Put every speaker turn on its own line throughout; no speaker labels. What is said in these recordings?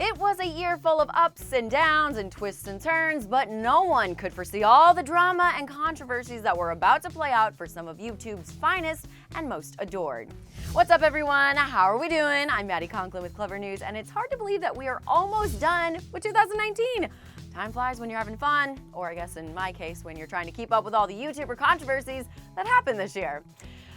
It was a year full of ups and downs and twists and turns, but no one could foresee all the drama and controversies that were about to play out for some of YouTube's finest and most adored. What's up, everyone? How are we doing? I'm Maddie Conklin with Clevver News, and it's hard to believe that we are almost done with 2019. Time flies when you're having fun, or I guess in my case, when you're trying to keep up with all the YouTuber controversies that happened this year.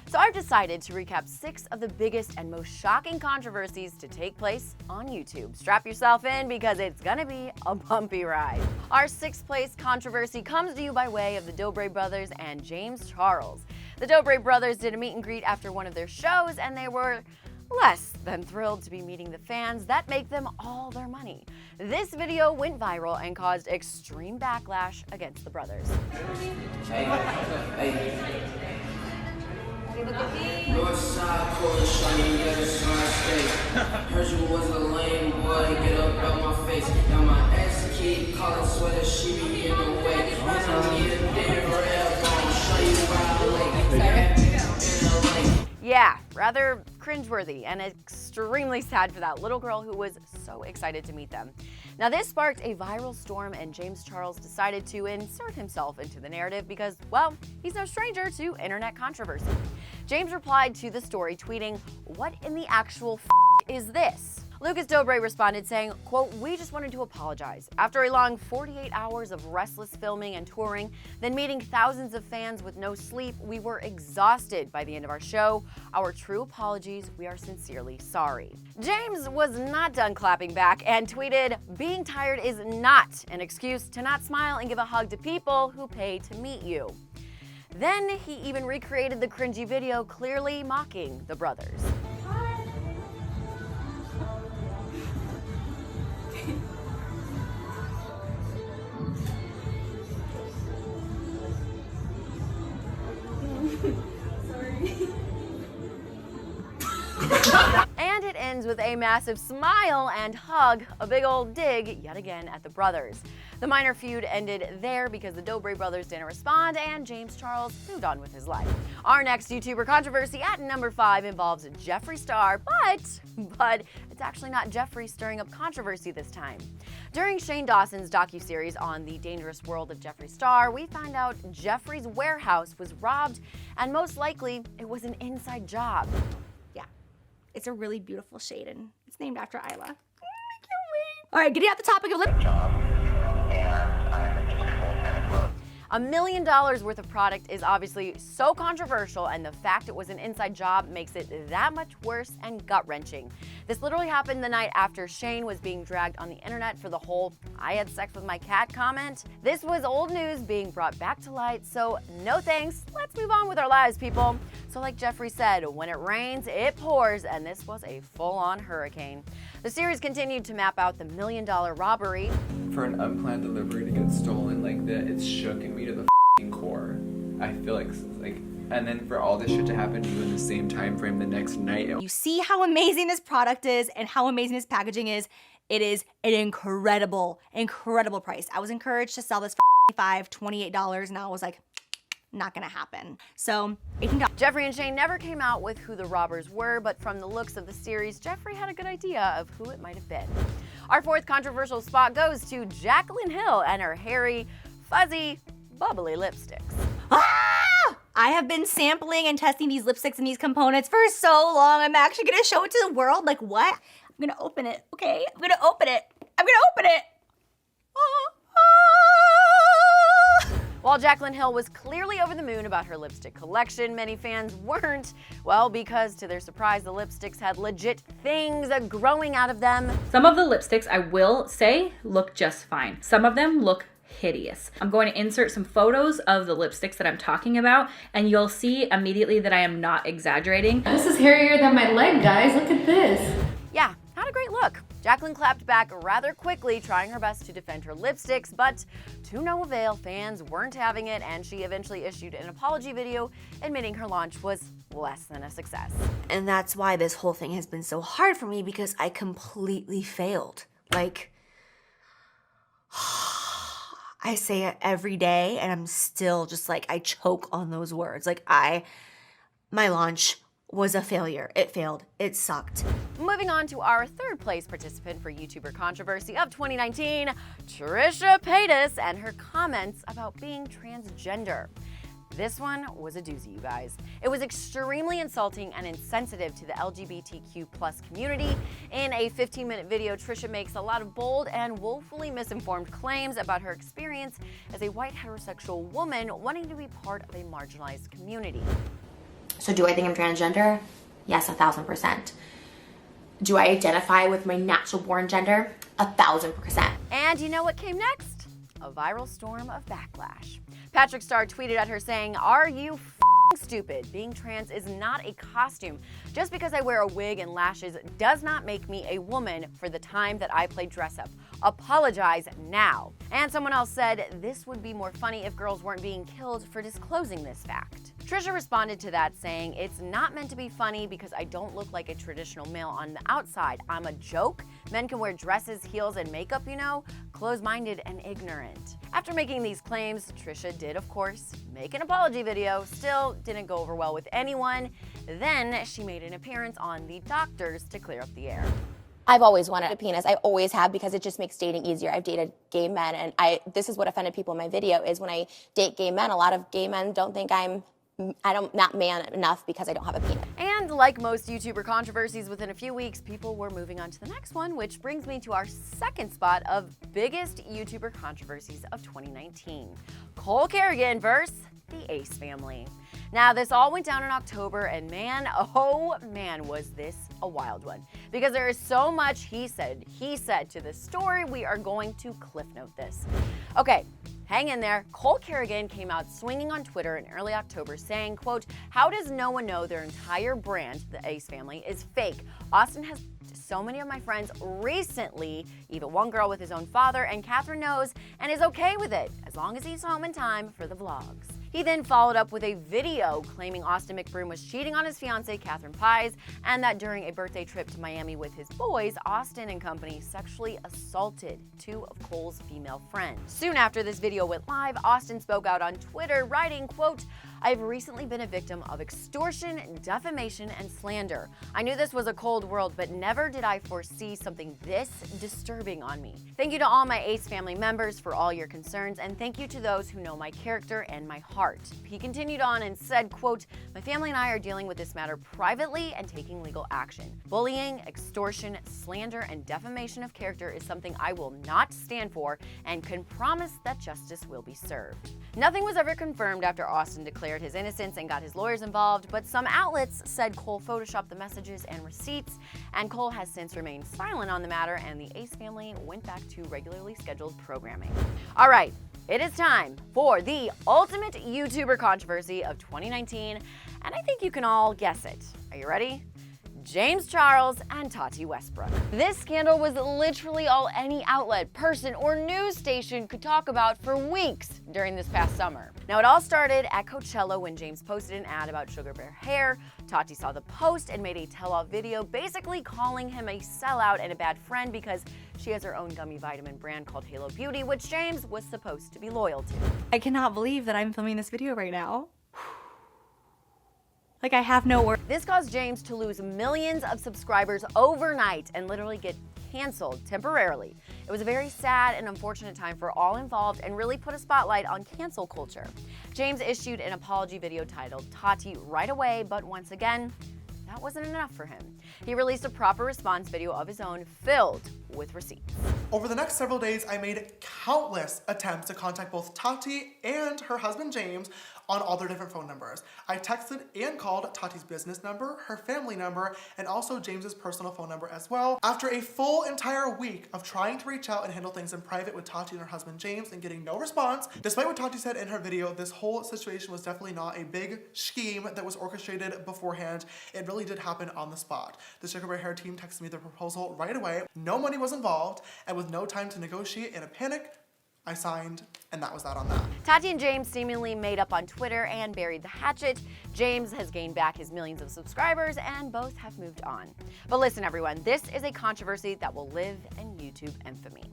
So I've decided to recap 6 of the biggest and most shocking controversies to take place on YouTube. Strap yourself in because it's gonna be a bumpy ride. Our 6th place controversy comes to you by way of the Dobre Brothers and James Charles. The Dobre Brothers did a meet and greet after one of their shows, and they were less than thrilled to be meeting the fans that make them all their money. This video went viral and caused extreme backlash against the brothers.
Northside, Polish, shiny, the other side state. Heard you was a lame boy, get up out my face. Now my ex keep calling sweater, she be in the way.
Yeah, rather cringeworthy and extremely sad for that little girl who was so excited to meet them. Now this sparked a viral storm, and James Charles decided to insert himself into the narrative because, well, he's no stranger to internet controversy. James replied to the story tweeting, "What in the actual is this?" Lucas Dobre responded saying, quote, "We just wanted to apologize. After a long 48 hours of restless filming and touring, then meeting thousands of fans with no sleep, we were exhausted by the end of our show. Our true apologies. We are sincerely sorry." James was not done clapping back and tweeted, "Being tired is not an excuse to not smile and give a hug to people who pay to meet you." Then he even recreated the cringy video, clearly mocking the brothers. And it ends with a massive smile and hug, a big old dig yet again at the brothers. The minor feud ended there because the Dobre Brothers didn't respond and James Charles moved on with his life. Our next YouTuber controversy at number 5 involves Jeffree Star, but it's actually not Jeffree stirring up controversy this time. During Shane Dawson's docuseries on the dangerous world of Jeffree Star, we find out Jeffree's warehouse was robbed, and most likely it was an inside job.
It's a really beautiful shade, and it's named after Isla. I can't wait. All right, getting out the topic of lip.
$1 million worth of product is obviously so controversial, and the fact it was an inside job makes it that much worse and gut-wrenching. This literally happened the night after Shane was being dragged on the internet for the whole "I had sex with my cat" comment. This was old news being brought back to light, so no thanks. Let's move on with our lives, people. So like Jeffree said, when it rains, it pours, and this was a full-on hurricane. The series continued to map out the $1 million robbery.
For an unplanned delivery to get stolen like that, it's shooken me to the core. I feel like, and then for all this shit to happen to you in the same time frame the next night.
You see how amazing this product is and how amazing this packaging is. It is an incredible, incredible price. I was encouraged to sell this for $25, $28, and I was like, not gonna happen. So, $18.
Jeffree and Shane never came out with who the robbers were, but from the looks of the series, Jeffree had a good idea of who it might have been. Our 4th controversial spot goes to Jaclyn Hill and her hairy, fuzzy, bubbly lipsticks.
Ah! I have been sampling and testing these lipsticks and these components for so long. I'm actually gonna show it to the world. Like, what? I'm gonna open it, okay? I'm gonna open it.
While Jaclyn Hill was clearly over the moon about her lipstick collection, many fans weren't. Well, because to their surprise, the lipsticks had legit things growing out of them.
Some of the lipsticks, I will say, look just fine. Some of them look hideous. I'm going to insert some photos of the lipsticks that I'm talking about, and you'll see immediately that I am not exaggerating.
This is hairier than my leg, guys. Look at this.
Yeah, not a great look. Jaclyn clapped back rather quickly, trying her best to defend her lipsticks, but to no avail. Fans weren't having it, and she eventually issued an apology video admitting her launch was less than a success.
And that's why this whole thing has been so hard for me, because I completely failed. Like, I say it every day, and I'm still just like, I choke on those words. Like, my launch was a failure. It failed. It sucked.
Moving on to our third place participant for YouTuber controversy of 2019, Trisha Paytas and her comments about being transgender. This one was a doozy, you guys. It was extremely insulting and insensitive to the LGBTQ+ community. In a 15-minute video, Trisha makes a lot of bold and woefully misinformed claims about her experience as a white heterosexual woman wanting to be part of a marginalized community.
So do I think I'm transgender? Yes, 1,000%. Do I identify with my natural born gender? 1,000%.
And you know what came next? A viral storm of backlash. Patrick Starr tweeted at her saying, "Are you f***ing stupid? Being trans is not a costume. Just because I wear a wig and lashes does not make me a woman for the time that I played dress up. Apologize now." And someone else said, "This would be more funny if girls weren't being killed for disclosing this fact." Trisha responded to that saying, "It's not meant to be funny because I don't look like a traditional male on the outside. I'm a joke. Men can wear dresses, heels, and makeup, you know, closed-minded and ignorant." After making these claims, Trisha did, of course, make an apology video. Still didn't go over well with anyone. Then she made an appearance on The Doctors to clear up the air.
I've always wanted a penis. I always have, because it just makes dating easier. I've dated gay men, and this is what offended people in my video is when I date gay men, a lot of gay men don't think I'm not man enough because I don't have a penis.
And like most YouTuber controversies, within a few weeks, people were moving on to the next one, which brings me to our second spot of biggest YouTuber controversies of 2019. Cole Carrigan versus the Ace family. Now, this all went down in October, and man, oh man, was this a wild one. Because there is so much he said to this story, we are going to cliff note this. Okay, hang in there. Cole Carrigan came out swinging on Twitter in early October saying, quote, "How does no one know their entire brand, the Ace family, is fake? Austin has so many of my friends recently, even one girl with his own father, and Catherine knows and is okay with it, as long as he's home in time for the vlogs." He then followed up with a video claiming Austin McBroom was cheating on his fiancée, Catherine Paytas, and that during a birthday trip to Miami with his boys, Austin and company sexually assaulted two of Cole's female friends. Soon after this video went live, Austin spoke out on Twitter, writing, quote, "I've recently been a victim of extortion, defamation, and slander. I knew this was a cold world, but never did I foresee something this disturbing on me. Thank you to all my Ace family members for all your concerns, and thank you to those who know my character and my heart." He continued on and said, quote, "My family and I are dealing with this matter privately and taking legal action. Bullying, extortion, slander, and defamation of character is something I will not stand for and can promise that justice will be served." Nothing was ever confirmed after Austin declared his innocence and got his lawyers involved, but some outlets said Cole photoshopped the messages and receipts, and Cole has since remained silent on the matter, and the Ace family went back to regularly scheduled programming. All right, it is time for the ultimate YouTuber controversy of 2019, and I think you can all guess it. Are you ready? James Charles and Tati Westbrook. This scandal was literally all any outlet, person, or news station could talk about for weeks during this past summer. Now, it all started at Coachella when James posted an ad about Sugar Bear hair. Tati saw the post and made a tell-all video basically calling him a sellout and a bad friend because she has her own gummy vitamin brand called Halo Beauty, which James was supposed to be loyal to.
I cannot believe that I'm filming this video right now. Like, I have no words.
This caused James to lose millions of subscribers overnight and literally get canceled temporarily. It was a very sad and unfortunate time for all involved and really put a spotlight on cancel culture. James issued an apology video titled "Tati Right Away," but once again, that wasn't enough for him. He released a proper response video of his own filled with receipts.
Over the next several days, I made countless attempts to contact both Tati and her husband James on all their different phone numbers. I texted and called Tati's business number, her family number, and also James's personal phone number as well. After a full entire week of trying to reach out and handle things in private with Tati and her husband James and getting no response, despite what Tati said in her video, this whole situation was definitely not a big scheme that was orchestrated beforehand. It really did happen on the spot. The Sugar Bear Hair team texted me the proposal right away. No money was involved, and with no time to negotiate, in a panic, I signed, and that was that on that.
Tati and James seemingly made up on Twitter and buried the hatchet. James has gained back his millions of subscribers, and both have moved on. But listen, everyone, this is a controversy that will live in YouTube infamy.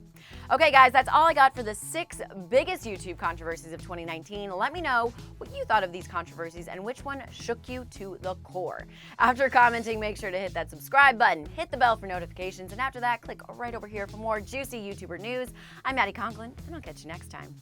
Okay, guys, that's all I got for the 6 biggest YouTube controversies of 2019. Let me know what you thought of these controversies and which one shook you to the core. After commenting, make sure to hit that subscribe button, hit the bell for notifications, and after that, click right over here for more juicy YouTuber news. I'm Maddie Conklin, and I'll catch you next time.